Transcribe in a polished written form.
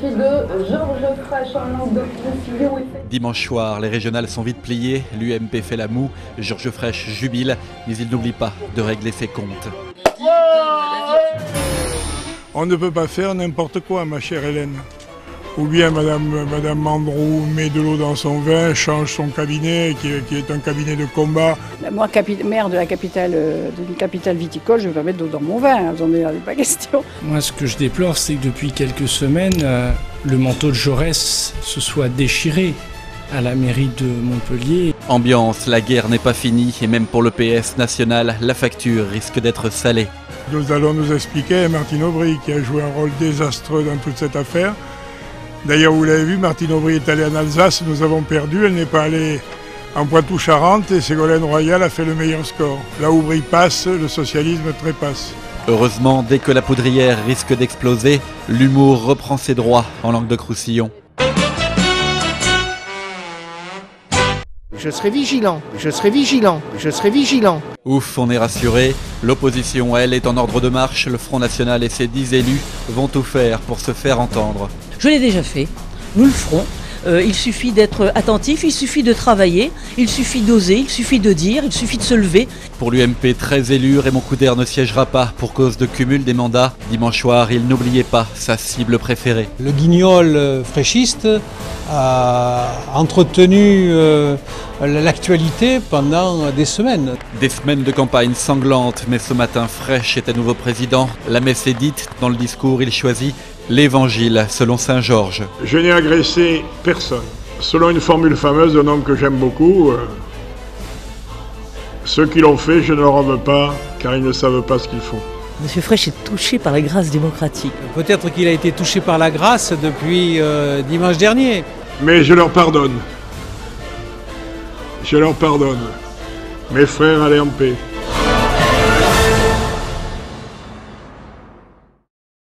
suffit de Georges Frêche en langue de Roussillon. Dimanche soir, les régionales sont vite pliées, l'UMP fait la moue, Georges Frêche jubile, mais il n'oublie pas de régler ses comptes. On ne peut pas faire n'importe quoi, ma chère Hélène. Ou bien Madame Mandroux met de l'eau dans son vin, change son cabinet, qui est un cabinet de combat. Moi, maire de la capitale, d'une capitale viticole, je ne vais pas mettre d'eau dans mon vin, j'en ai pas question. Moi, ce que je déplore, c'est que depuis quelques semaines, le manteau de Jaurès se soit déchiré à la mairie de Montpellier. Ambiance, la guerre n'est pas finie et même pour le PS national, la facture risque d'être salée. Nous allons nous expliquer Martine Aubry, qui a joué un rôle désastreux dans toute cette affaire. D'ailleurs, vous l'avez vu, Martine Aubry est allée en Alsace, nous avons perdu, elle n'est pas allée en Poitou-Charentes et Ségolène Royal a fait le meilleur score. Là où Aubry passe, le socialisme trépasse. Heureusement, dès que la poudrière risque d'exploser, l'humour reprend ses droits en langue de Roussillon. Je serai vigilant, je serai vigilant, je serai vigilant. Ouf, on est rassuré. L'opposition, elle, est en ordre de marche. Le Front National et ses 10 élus vont tout faire pour se faire entendre. Je l'ai déjà fait, nous le ferons. Il suffit d'être attentif, il suffit de travailler, il suffit d'oser, il suffit de dire, il suffit de se lever. Pour l'UMP, 13 élus, Raymond Couder ne siégera pas pour cause de cumul des mandats. Dimanche soir, il n'oubliait pas sa cible préférée. Le guignol fraîchiste a entretenu l'actualité pendant des semaines. Des semaines de campagne sanglantes, mais ce matin, Frêche est à nouveau président. La messe est dite, dans le discours, il choisit l'Évangile selon Saint Georges. Je n'ai agressé personne. Selon une formule fameuse d'un homme que j'aime beaucoup, ceux qui l'ont fait, je ne leur en veux pas, car ils ne savent pas ce qu'ils font. Monsieur Frêche est touché par la grâce démocratique. Peut-être qu'il a été touché par la grâce depuis dimanche dernier. Mais je leur pardonne. Je leur pardonne. Mes frères, allez en paix.